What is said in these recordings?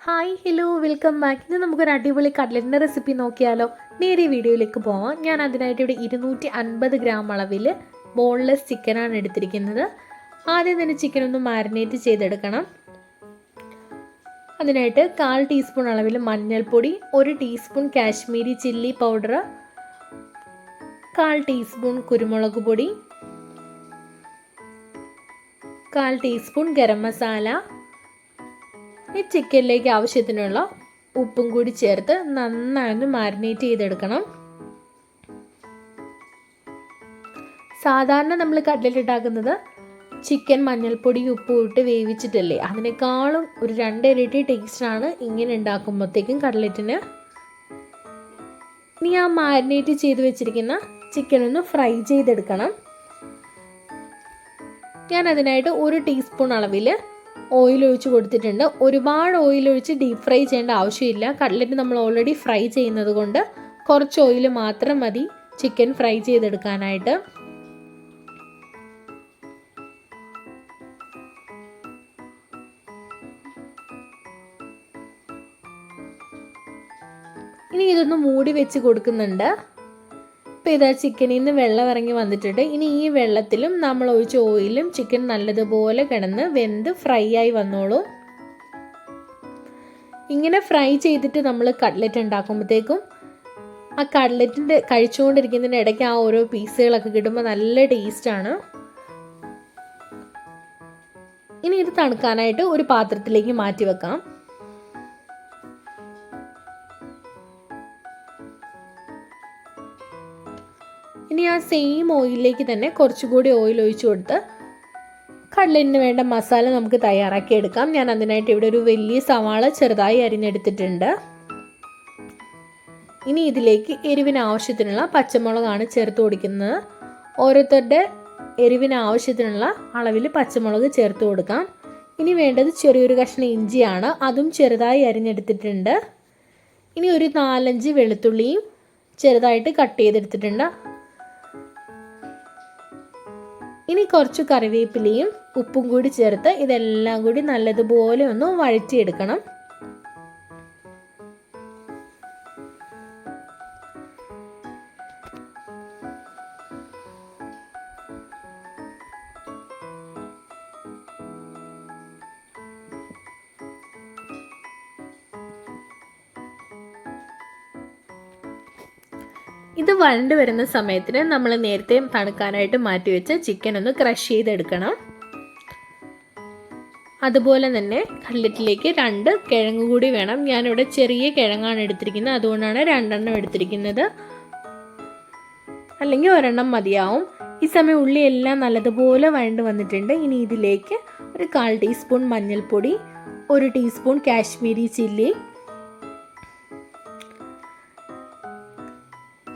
Hi hello welcome back. ഇന്ന് നമുക്കൊരു അടിപൊളി കട്ട്ലറ്റിൻ്റെ റെസിപ്പി നോക്കിയാലോ. നേരെ വീഡിയോയിലേക്ക് പോവാം. ഞാൻ അതിനായിട്ട് ഇവിടെ 250 ഗ്രാം അളവിൽ ബോൺലെസ് ചിക്കനാണ് എടുത്തിരിക്കുന്നത്. ആദ്യം തന്നെ ചിക്കൻ ഒന്ന് മാരിനേറ്റ് ചെയ്തെടുക്കണം. അതിനായിട്ട് 1/4 ടീസ്പൂൺ അളവിൽ മഞ്ഞൾപ്പൊടി, 1 teaspoon Kashmiri chilli powder, 1/4 teaspoon കുരുമുളക് പൊടി, 1/4 ടീസ്പൂൺ ഗരം മസാല, ഈ ചിക്കനിലേക്ക് ആവശ്യത്തിനുള്ള ഉപ്പും കൂടി ചേർത്ത് നന്നായി മാരിനേറ്റ് ചെയ്തെടുക്കണം. സാധാരണ നമ്മൾ കട്ട്ലറ്റ് ഉണ്ടാക്കുന്നത് ചിക്കൻ മഞ്ഞൾപ്പൊടി ഉപ്പും ഇട്ട് വേവിച്ചിട്ടല്ലേ, അതിനേക്കാളും ഒരു 2 ഇരട്ടി ടേസ്റ്റാണ് ഇങ്ങനെ ഉണ്ടാക്കുമ്പോഴത്തേക്കും കട്ട്ലറ്റിന്. ഇനി ആ മാരിനേറ്റ് ചെയ്ത് വെച്ചിരിക്കുന്ന ചിക്കൻ ഒന്ന് ഫ്രൈ ചെയ്തെടുക്കണം. ഞാൻ അതിനായിട്ട് 1 ടീസ്പൂൺ അളവിൽ ഓയിൽ ഒഴിച്ച് കൊടുത്തിട്ടുണ്ട്. ഒരുപാട് ഓയിൽ ഒഴിച്ച് ഡീപ്പ് ഫ്രൈ ചെയ്യേണ്ട ആവശ്യമില്ല. കട്ട്ലറ്റ് നമ്മൾ ഓൾറെഡി ഫ്രൈ ചെയ്യുന്നത് കൊണ്ട് കുറച്ച് ഓയിൽ മാത്രം മതി ചിക്കൻ ഫ്രൈ ചെയ്തെടുക്കാനായിട്ട്. ഇനി ഇതൊന്ന് മൂടി വെച്ച് കൊടുക്കുന്നുണ്ട്. ഇപ്പോൾ ഇതാ ചിക്കനിൽ നിന്ന് വെള്ളം ഇറങ്ങി വന്നിട്ടുണ്ട്. ഇനി ഈ വെള്ളത്തിലും നമ്മൾ ഒഴിച്ച ഓയിലും ചിക്കൻ നല്ലതുപോലെ കിടന്ന് വെന്ത് ഫ്രൈ ആയി വന്നോളൂ. ഇങ്ങനെ ഫ്രൈ ചെയ്തിട്ട് നമ്മൾ കട്ട്ലറ്റ് ഉണ്ടാക്കുമ്പോഴത്തേക്കും ആ കട്ട്ലറ്റിൻ്റെ കഴിച്ചുകൊണ്ടിരിക്കുന്നതിൻ്റെ ഇടയ്ക്ക് ആ ഓരോ പീസുകളൊക്കെ കിട്ടുമ്പോൾ നല്ല ടേസ്റ്റാണ്. ഇനി ഇത് തണുക്കാനായിട്ട് ഒരു പാത്രത്തിലേക്ക് മാറ്റി വെക്കാം. ഇനി ആ സെയിം ഓയിലിലേക്ക് തന്നെ കുറച്ചുകൂടി ഓയിൽ ഒഴിച്ചു കൊടുത്ത് കട്ട്ലറ്റിന് വേണ്ട മസാല നമുക്ക് തയ്യാറാക്കി എടുക്കാം. ഞാൻ അതിനായിട്ട് ഇവിടെ ഒരു വലിയ സവാള ചെറുതായി അരിഞ്ഞെടുത്തിട്ടുണ്ട്. ഇനി ഇതിലേക്ക് എരിവിന് ആവശ്യത്തിനുള്ള പച്ചമുളകാണ് ചേർത്ത് കൊടുക്കുന്നത്. ഓരോരുത്തരുടെ എരിവിന് ആവശ്യത്തിനുള്ള അളവിൽ പച്ചമുളക് ചേർത്ത് കൊടുക്കാം. ഇനി വേണ്ടത് ചെറിയൊരു കഷ്ണം ഇഞ്ചിയാണ്, അതും ചെറുതായി അരിഞ്ഞെടുത്തിട്ടുണ്ട്. ഇനി ഒരു 4-5 വെളുത്തുള്ളിയും ചെറുതായിട്ട് കട്ട് ചെയ്തെടുത്തിട്ടുണ്ട്. ഇനി കുറച്ച് കറിവേപ്പിലയും ഉപ്പും കൂടി ചേർത്ത് ഇതെല്ലാം കൂടി നല്ലതുപോലെ ഒന്ന് വഴറ്റിയെടുക്കണം. ഇത് വഴണ്ട് വരുന്ന സമയത്തിന് നമ്മൾ നേരത്തെ തണുക്കാനായിട്ട് മാറ്റി വെച്ച ചിക്കൻ ഒന്ന് ക്രഷ് ചെയ്തെടുക്കണം. അതുപോലെ തന്നെ കട്ട്ലറ്റിലേക്ക് 2 കിഴങ്ങ് കൂടി വേണം. ഞാനിവിടെ ചെറിയ കിഴങ്ങാണ് എടുത്തിരിക്കുന്നത്, അതുകൊണ്ടാണ് 2 എണ്ണം എടുത്തിരിക്കുന്നത്. അല്ലെങ്കിൽ 1 എണ്ണം മതിയാവും. ഈ സമയം ഉള്ളി എല്ലാം നല്ലതുപോലെ വഴണ്ട് വന്നിട്ടുണ്ട്. ഇനി ഇതിലേക്ക് ഒരു 1/4 ടീസ്പൂൺ മഞ്ഞൾപ്പൊടി, 1 teaspoon Kashmiri chilli,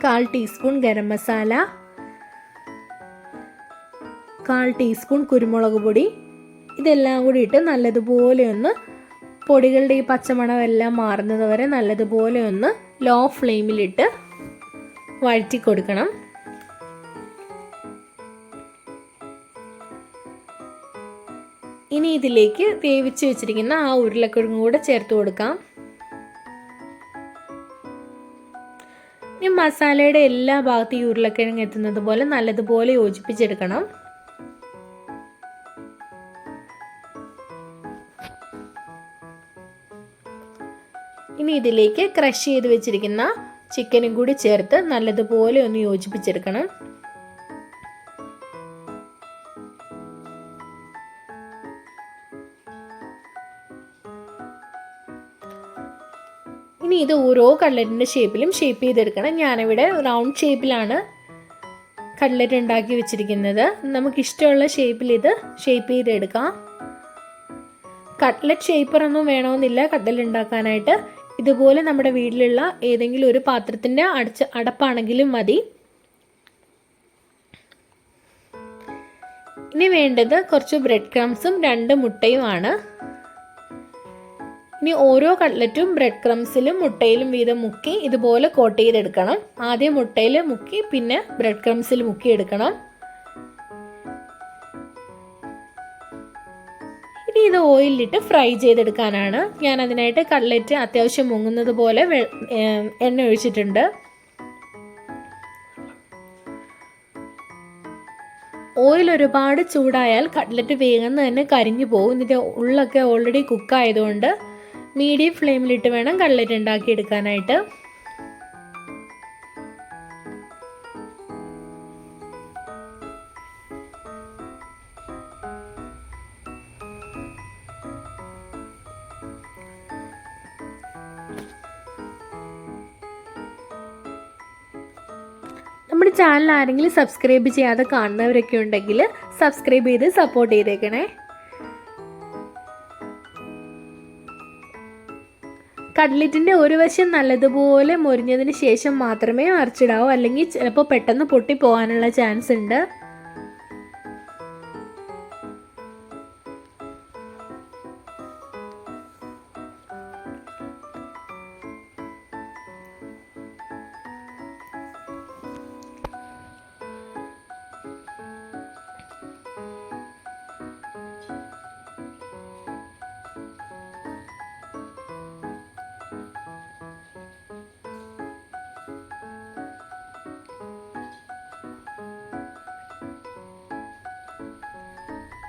1/4 teaspoon garam masala, 1/4 teaspoon കുരുമുളക് പൊടി, ഇതെല്ലാം കൂടി ഇട്ട് നല്ലതുപോലെ ഒന്ന് പൊടികളുടെ ഈ പച്ചമണം എല്ലാം മാറുന്നത് വരെ നല്ലതുപോലെ ഒന്ന് ലോ ഫ്ലെയിമിലിട്ട് വഴറ്റി കൊടുക്കണം. ഇനി ഇതിലേക്ക് വേവിച്ച് വെച്ചിരിക്കുന്ന ആ ഉരുളക്കിഴങ്ങ് കൂടെ ചേർത്ത് കൊടുക്കാം. ഈ മസാലയുടെ എല്ലാ ഭാഗത്തും ഈ ഉരുളക്കിഴങ്ങ് എത്തുന്നത് പോലെ നല്ലതുപോലെ യോജിപ്പിച്ചെടുക്കണം. ഇനി ഇതിലേക്ക് ക്രഷ് ചെയ്ത് വെച്ചിരിക്കുന്ന ചിക്കനും കൂടി ചേർത്ത് നല്ലതുപോലെ ഒന്ന് യോജിപ്പിച്ചെടുക്കണം. ഇനി ഇത് ഓരോ കട്ട്ലറ്റിൻ്റെ ഷേപ്പിലും ഷേപ്പ് ചെയ്തെടുക്കണം. ഞാനിവിടെ റൗണ്ട് ഷേപ്പിലാണ് കട്ട്ലറ്റ് ഉണ്ടാക്കി വെച്ചിരിക്കുന്നത്. നമുക്കിഷ്ടമുള്ള ഷേപ്പിൽ ഇത് ഷേപ്പ് ചെയ്തെടുക്കാം. കട്ട്ലറ്റ് ഷേപ്പറൊന്നും വേണമെന്നില്ല കട്ട്ലറ്റ് ഉണ്ടാക്കാനായിട്ട്. ഇതുപോലെ നമ്മുടെ വീട്ടിലുള്ള ഏതെങ്കിലും ഒരു പാത്രത്തിൻ്റെ അടപ്പാണെങ്കിലും മതി. ഇനി വേണ്ടത് കുറച്ച് ബ്രെഡ് ക്രംസും 2 മുട്ടയുമാണ്. ഇനി ഓരോ കട്ട്ലറ്റും ബ്രെഡ് ക്രംസിലും മുട്ടയിലും വീതം മുക്കി ഇതുപോലെ കോട്ട് ചെയ്തെടുക്കണം. ആദ്യം മുട്ടയിൽ മുക്കി പിന്നെ ബ്രെഡ് ക്രംസിൽ മുക്കി എടുക്കണം. ഇനി ഇത് ഓയിലിട്ട് ഫ്രൈ ചെയ്തെടുക്കാനാണ്. ഞാൻ അതിനായിട്ട് കട്ട്ലറ്റ് അത്യാവശ്യം മുങ്ങുന്നത് പോലെ എണ്ണ ഒഴിച്ചിട്ടുണ്ട്. ഓയിൽ ഒരുപാട് ചൂടായാൽ കട്ട്ലറ്റ് വേഗം തന്നെ കരിഞ്ഞു പോകും. ഇതിൻ്റെ ഉള്ളൊക്കെ ഓൾറെഡി കുക്കായതുകൊണ്ട് മീഡിയം ഫ്ലെയിമിലിട്ട് വേണം കട്ട്ലറ്റ് ഉണ്ടാക്കിയെടുക്കാനായിട്ട്. നമ്മുടെ ചാനൽ ആരെങ്കിലും സബ്സ്ക്രൈബ് ചെയ്യാതെ കാണുന്നവരൊക്കെ ഉണ്ടെങ്കിൽ സബ്സ്ക്രൈബ് ചെയ്ത് സപ്പോർട്ട് ചെയ്തേക്കണേ. കട്ട്ലറ്റിൻ്റെ ഒരു വശം നല്ലതുപോലെ മൊരിഞ്ഞതിന് ശേഷം മാത്രമേ മറിച്ചിടാവൂ, അല്ലെങ്കിൽ ചിലപ്പോൾ പെട്ടെന്ന് പൊട്ടിപ്പോകാനുള്ള ചാൻസ് ഉണ്ട്.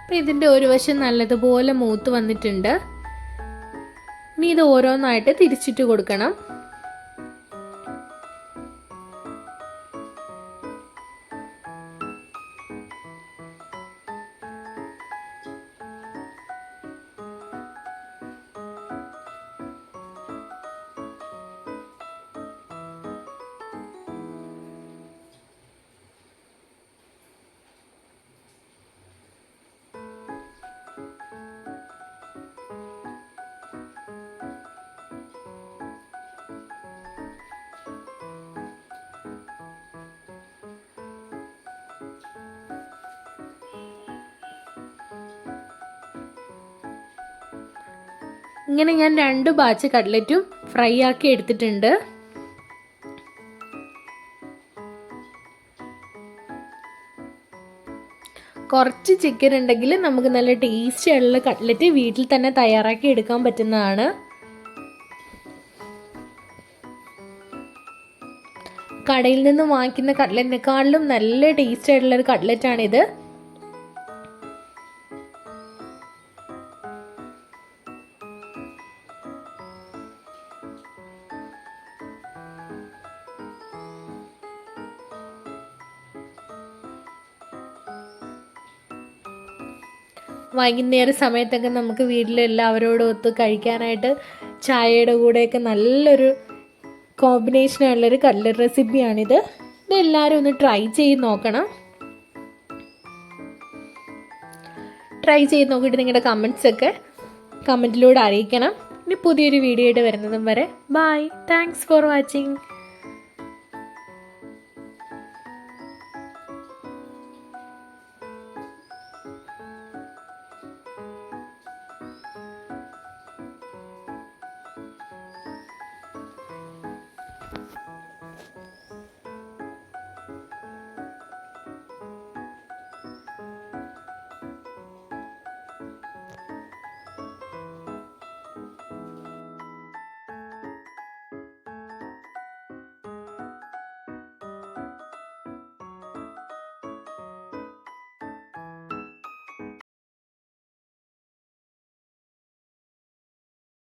അപ്പം ഇതിൻ്റെ ഒരു വശം നല്ലതുപോലെ മൂത്ത് വന്നിട്ടുണ്ട്. ഇനി ഇത് ഓരോന്നായിട്ട് തിരിച്ചിട്ട് കൊടുക്കണം. ഇങ്ങനെ ഞാൻ 2 ബാച്ച് കട്ട്ലറ്റും ഫ്രൈ ആക്കി എടുത്തിട്ടുണ്ട്. കുറച്ച് ചിക്കൻ ഉണ്ടെങ്കിൽ നമുക്ക് നല്ല ടേസ്റ്റി ആയിട്ടുള്ള കട്ട്ലറ്റ് വീട്ടിൽ തന്നെ തയ്യാറാക്കി എടുക്കാൻ പറ്റുന്നതാണ്. കടയിൽ നിന്ന് വാങ്ങിക്കുന്ന കട്ട്ലറ്റിനെക്കാളും നല്ല ടേസ്റ്റി ആയിട്ടുള്ളൊരു കട്ട്ലറ്റാണിത്. വൈകുന്നേര സമയത്തൊക്കെ നമുക്ക് വീട്ടിലെല്ലാവരോടും ഒത്ത് കഴിക്കാനായിട്ട് ചായയുടെ കൂടെയൊക്കെ നല്ലൊരു കോമ്പിനേഷനായുള്ളൊരു കട്ട്ലറ്റ് റെസിപ്പിയാണിത്. ഇതെല്ലാവരും ഒന്ന് ട്രൈ ചെയ്ത് നോക്കണം. ട്രൈ ചെയ്ത് നോക്കിയിട്ട് നിങ്ങളുടെ കമൻസൊക്കെ കമൻറ്റിലൂടെ അറിയിക്കണം. ഇനി പുതിയൊരു വീഡിയോ ആയിട്ട് വരുന്നതും വരെ ബൈ. Thanks for watching.